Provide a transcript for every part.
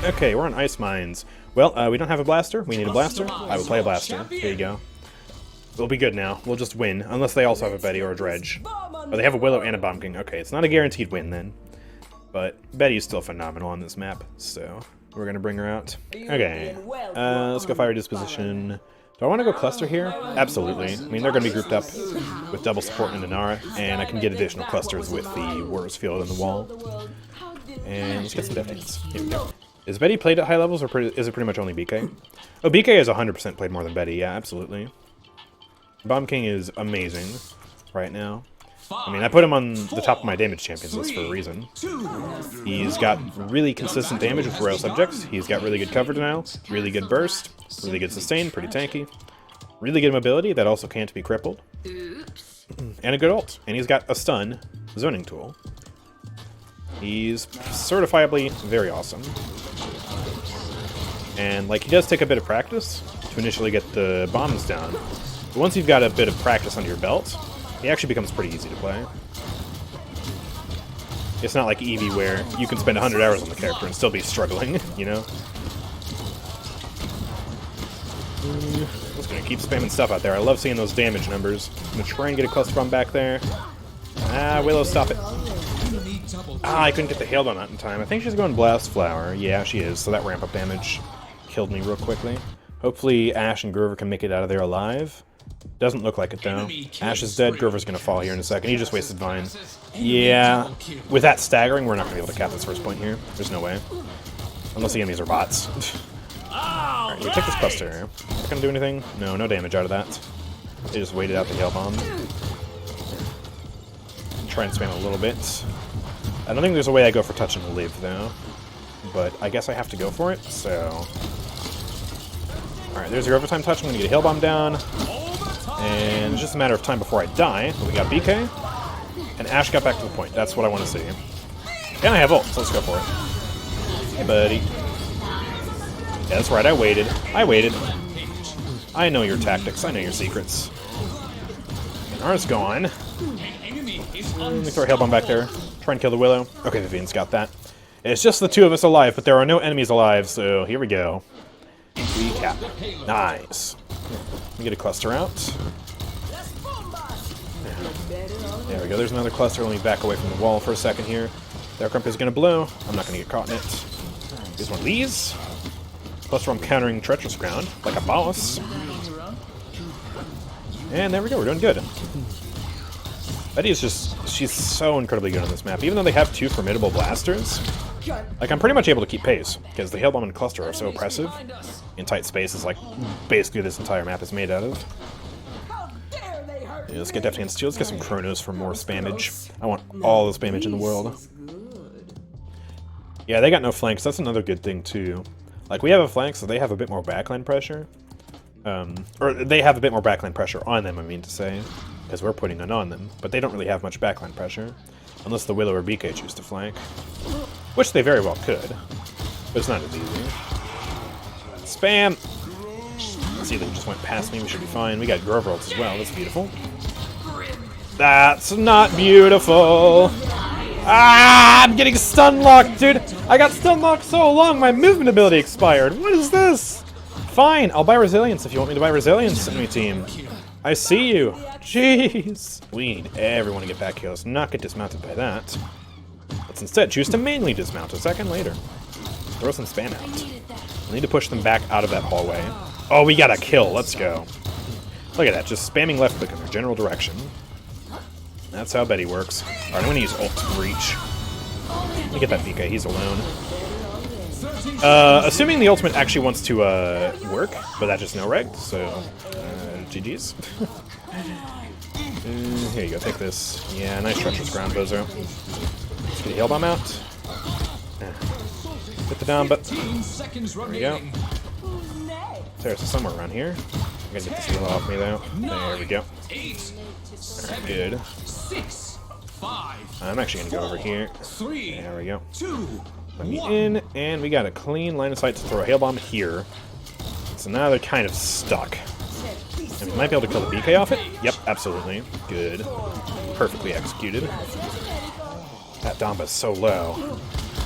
Okay, we're on ice mines. Well, we don't have a blaster. We need a blaster. I will play a blaster. There you go. We'll be good now. We'll just win, unless they also have a Betty or a Dredge. Oh, they have a Willow and a Bomb King. Okay, it's not a guaranteed win then. But Betty is still phenomenal on this map, so we're gonna bring her out. Okay, let's go Fire Disposition. Do I want to go Cluster here? Absolutely. I mean, they're going to be grouped up with double support and Inara, and I can get additional clusters with the Warrior's Field and the Wall. And let's get some Death Dance. Here we go. Is Betty played at high levels, or is it pretty much only BK? Oh, BK is 100% played more than Betty, yeah, absolutely. Bomb King is amazing right now. I mean, I put him on the top of my damage champions list for a reason. He's got really consistent damage with royal subjects. He's got really good cover denial, really good burst, really good sustain, pretty tanky. Really good mobility that also can't be crippled. And a good ult. And he's got a stun zoning tool. He's certifiably very awesome. And, like, he does take a bit of practice to initially get the bombs down. But once you've got a bit of practice under your belt, he actually becomes pretty easy to play. It's not like Eevee where you can spend 100 hours on the character and still be struggling, you know? I'm just gonna keep spamming stuff out there. I love seeing those damage numbers. I'm gonna try and get a cluster bomb back there. Ah, Willow, stop it. Ah, I couldn't get the hail on that in time. I think she's going Blast Flower. Yeah, she is, so that ramp up damage killed me real quickly. Hopefully Ashe and Grover can make it out of there alive. Doesn't look like it, though. Ashe is dead. Grover's going to fall here in a second. He just wasted Vine. Yeah. With that staggering, we're not going to be able to cap this first point here. There's no way. Unless the enemies are bots. Alright, we take this cluster. Is that going to do anything? No, no damage out of that. They just waited out the Hail Bomb. Try and spam a little bit. I don't think there's a way I go for touch and live, though. But I guess I have to go for it, so... Alright, there's your overtime touch. I'm going to get a Hail Bomb down. And it's just a matter of time before I die. But we got BK, and Ashe got back to the point. That's what I want to see. And I have ult, so let's go for it. Hey, buddy. Yeah, that's right, I waited. I know your tactics, I know your secrets. And ours gone. Let me throw a Hail Bomb back there. Try and kill the Willow. Okay, Vivian's got that. It's just the two of us alive, but there are no enemies alive, so here we go. Recap. Nice. Let me get a cluster out. There we go. There's another cluster. Let me back away from the wall for a second here. Their crump is going to blow. I'm not going to get caught in it. Here's one of these. Cluster I'm countering Treacherous Ground like a boss. And there we go. We're doing good. Betty is just... She's so incredibly good on this map. Even though they have two formidable blasters, like, I'm pretty much able to keep pace, because the Hail Bomb and Cluster are so oppressive in tight spaces, like basically this entire map is made out of. Yeah, let's get Death Dance too. Let's get some Chronos for more spammage. I want all the spammage in the world. Yeah, they got no flanks. That's another good thing too. Like, we have a flank, so they have a bit more backline pressure. Or they have a bit more backline pressure on them, I mean to say, because we're putting it on them. But they don't really have much backline pressure, unless the Willow or BK choose to flank. Which they very well could, but it's not as easy. Spam! Let's see, they just went past me, we should be fine. We got Grover ults as well, that's beautiful. That's not beautiful! Ah, I'm getting stun locked, dude! I got stun locked so long, my movement ability expired! What is this? Fine, I'll buy Resilience if you want me to buy Resilience, enemy team. I see you! Jeez! We need everyone to get back here, let's not get dismounted by that. Let's instead choose to mainly dismount a second later. Throw some spam out. I need to push them back out of that hallway. Oh, we got a kill. Let's go. Look at that. Just spamming left click in their general direction. That's how Betty works. Alright, I'm going to use ult to breach. Let me get that BK. He's alone. Assuming the ultimate actually wants to work, but that just no-regged, so GG's. Here you go. Take this. Yeah, nice Treacherous Ground, Bozo. Let's get a Hail Bomb out. Get the down, but there we go. There's somewhere around here. I'm gonna get this heal off me though. There we go. Alright, good. I'm actually gonna go over here. There we go. Let me in, and we got a clean line of sight to throw a Hail Bomb here. So now they're kind of stuck. And we might be able to kill the BK off it. Yep, absolutely. Good. Perfectly executed. That Domba's so low.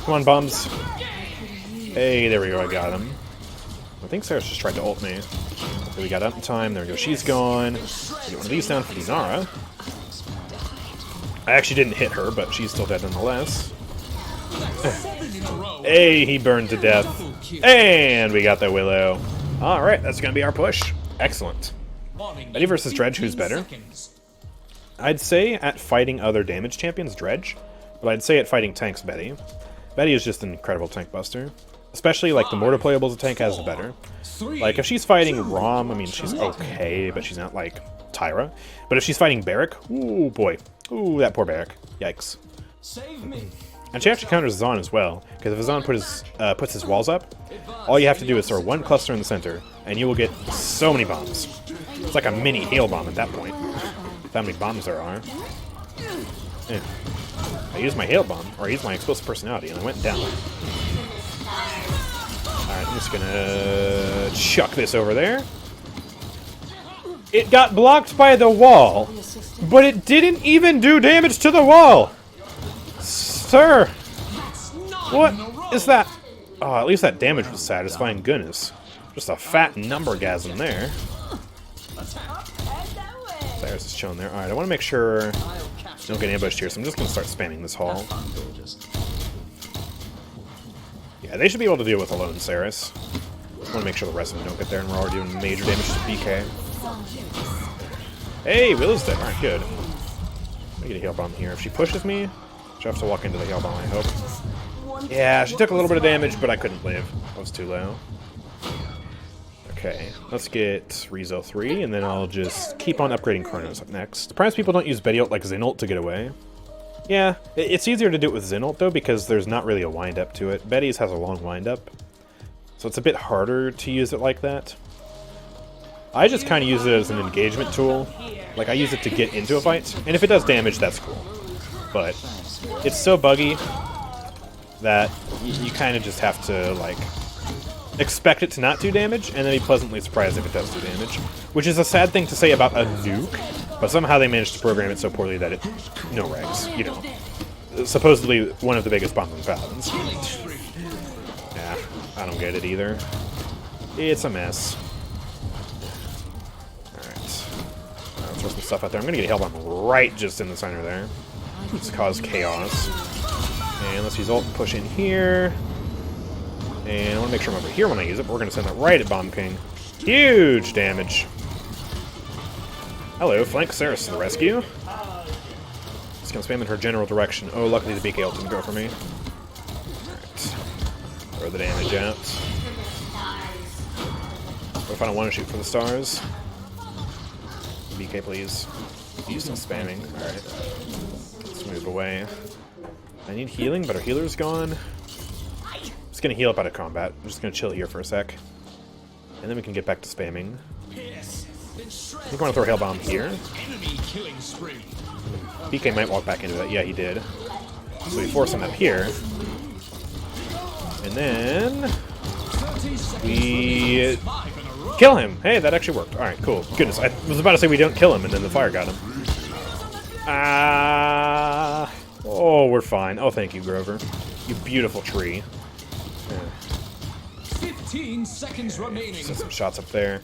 Come on, bums. Hey, there we go, I got him. I think Sarah's just tried to ult me. So we got up in time, there we go, she's gone. Get one of these down for Dinara. I actually didn't hit her, but she's still dead nonetheless. Hey, he burned to death. And we got the Willow. Alright, that's gonna be our push. Excellent. Betty versus Dredge, who's better? I'd say at fighting other damage champions, Dredge. But I'd say at fighting tanks, Betty. Betty is just an incredible tank buster. Especially, like, the more deployables a tank has, the better. Like, if she's fighting Rom, I mean, she's okay, but she's not, like, Tyra. But if she's fighting Barrack, ooh, boy. Ooh, that poor Barrack. Yikes. And she actually counters Zahn as well, because if Zahn puts his walls up, all you have to do is throw one cluster in the center, and you will get so many bombs. It's like a mini hail bomb at that point. That's how many bombs there are. Yeah. I used my hail bomb, or I used my explosive personality, and I went down. Alright, I'm just gonna chuck this over there. It got blocked by the wall, but it didn't even do damage to the wall! Sir! What is that? Oh, at least that damage was satisfying. Goodness. Just a fat numbergasm there. Cyrus is chilling there. Alright, I want to make sure I don't get ambushed here, so I'm just going to start spamming this hall. Yeah, they should be able to deal with alone Cyrus. I want to make sure the rest of them don't get there, and we're already doing major damage to BK. Hey, Willow's dead. Alright, good. I'm gonna get a heal bomb here. If she pushes me, she'll have to walk into the heal bomb, I hope. Yeah, she took a little bit of damage, but I couldn't live. I was too low. Okay, let's get Rezo 3, and then I'll just keep on upgrading Chronos up next. Perhaps people don't use Betty ult like Xin ult to get away. Yeah, it's easier to do it with Xin ult, though, because there's not really a wind-up to it. Betty's has a long wind-up, so it's a bit harder to use it like that. I just kind of use it as an engagement tool. Like, I use it to get into a fight, and if it does damage, that's cool. But it's so buggy that you kind of just have to, like, expect it to not do damage, and then be pleasantly surprised if it does do damage. Which is a sad thing to say about a nuke, but somehow they managed to program it so poorly that it... no regs, you know. Supposedly one of the biggest bombs in Paladins. Yeah, I don't get it either. It's a mess. Alright. Throw some stuff out there. I'm gonna get a Hail Bomb right just in the center there. Just cause chaos. And let's use ult and push in here. And I want to make sure I'm over here when I use it, but we're going to send that right at Bomb King. Huge damage. Hello, flank Ceres to the rescue. Just going to spam in her general direction. Oh, luckily the BK ult didn't go for me. Alright. Throw the damage out. What if I don't want to shoot for the stars? BK, please. He's still spamming. Alright. Let's move away. I need healing, but our healer's gone. Just gonna heal up out of combat. I'm just gonna chill here for a sec. And then we can get back to spamming. I think I want to throw a Hail Bomb here. BK might walk back into that. Yeah, he did. So we force him up here. And then... we... kill him! Hey, that actually worked. Alright, cool. Goodness, I was about to say we don't kill him, and then the fire got him. Oh, we're fine. Oh, thank you, Grover. You beautiful tree. 15 seconds remaining. Set some shots up there.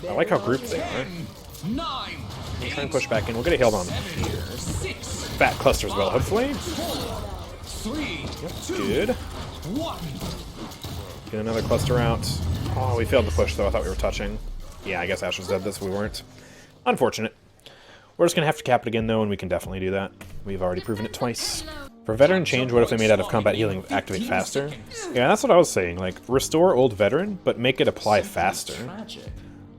I like how grouped they are. We'll try and push back in. We'll get a Hail Bomb here. Fat cluster as well, hopefully. Yep, good. Get another cluster out. Oh, we failed to push, though. I thought we were touching. Yeah, I guess Ash was dead this. We weren't. Unfortunate. We're just going to have to cap it again, though, and we can definitely do that. We've already proven it twice. For Veteran change, what if they made out of combat healing activate faster? Yeah, that's what I was saying. Like, restore old Veteran, but make it apply faster.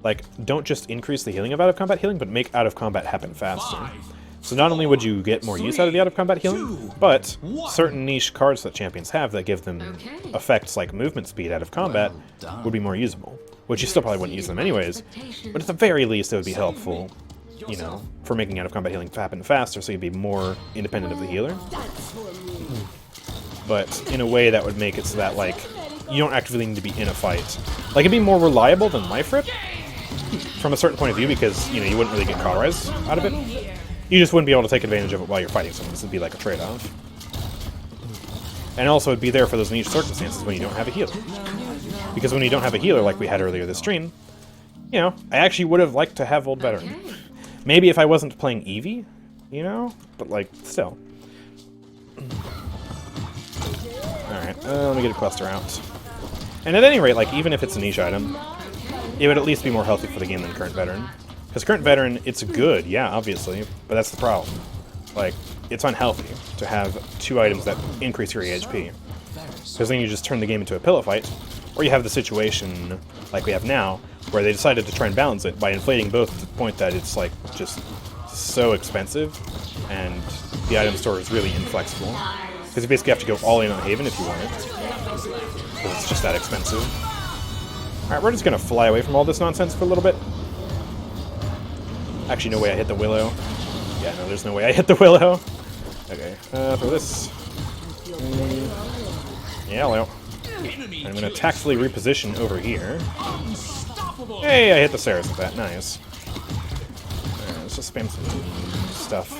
Like, don't just increase the healing of out-of-combat healing, but make out-of-combat happen faster. So not only would you get more use out of the out-of-combat healing, but certain niche cards that champions have that give them effects like movement speed out of combat would be more usable. Which you still probably wouldn't use them anyways, but at the very least it would be helpful, you know, for making out-of-combat healing happen faster so you'd be more independent of the healer. But in a way that would make it so that, like, you don't actively need to be in a fight. Like, it'd be more reliable than Life Rip, from a certain point of view, because, you know, you wouldn't really get cauterized out of it. You just wouldn't be able to take advantage of it while you're fighting someone. This would be like a trade-off. And also it'd be there for those niche circumstances when you don't have a healer. Because when you don't have a healer like we had earlier this stream, you know, I actually would have liked to have Old Veteran. Maybe if I wasn't playing Eevee, you know? But, like, still. Alright, let me get a cluster out. And at any rate, like, even if it's a niche item, it would at least be more healthy for the game than Current Veteran. Because Current Veteran, it's good, yeah, obviously, but that's the problem. Like, it's unhealthy to have 2 items that increase your HP. Because then you just turn the game into a pillow fight, or you have the situation like we have now, where they decided to try and balance it by inflating both to the point that it's, like, just so expensive, and the item store is really inflexible. Because you basically have to go all in on Haven if you want it. Because it's just that expensive. Alright, we're just gonna fly away from all this nonsense for a little bit. Actually, no way I hit the Willow. Yeah, no, there's no way I hit the Willow. Okay, for this. Yeah, well. I'm gonna tactfully reposition over here. Hey, I hit the Ceres with that. Nice. Alright, let's just spam some stuff.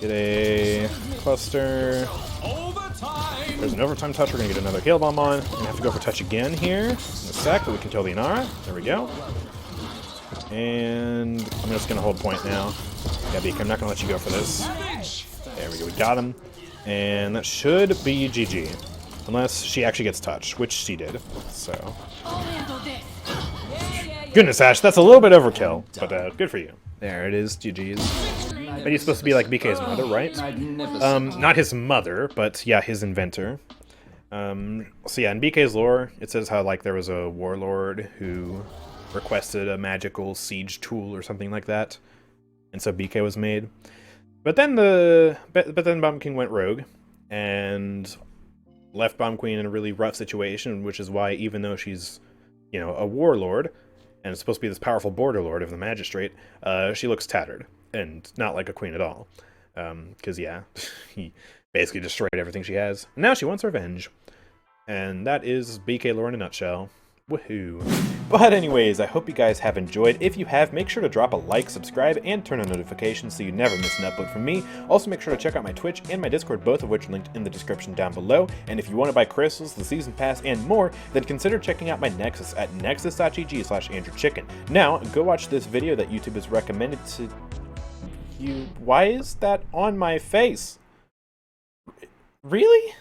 Get a cluster. There's an overtime touch. We're gonna get another Hail Bomb on. We're gonna have to go for touch again here in a sec, but we can kill the Inara. There we go. And I'm just gonna hold point now. Yeah, Beak, I'm not gonna let you go for this. There we go, we got him. And that should be GG. Unless she actually gets touched, which she did, so. Goodness, Ash, that's a little bit overkill, but good for you. There it is, GG's. But he's supposed to be like BK's mother, right? Not his mother, but yeah, his inventor. So yeah, in BK's lore, it says how like there was a warlord who requested a magical siege tool or something like that, and so BK was made. But then Bomb King went rogue and left Bomb Queen in a really rough situation, which is why even though she's, you know, a warlord and is supposed to be this powerful border lord of the magistrate, she looks tattered and not like a queen at all. Because yeah, he basically destroyed everything she has. And now she wants revenge. And that is BK lore in a nutshell. Woohoo. But anyways, I hope you guys have enjoyed. If you have, make sure to drop a like, subscribe, and turn on notifications so you never miss an upload from me. Also, make sure to check out my Twitch and my Discord, both of which are linked in the description down below. And if you want to buy crystals, the season pass, and more, then consider checking out my Nexus at nexus.gg/AndrewChicken. Now, go watch this video that YouTube has recommended to you. Why is that on my face? Really?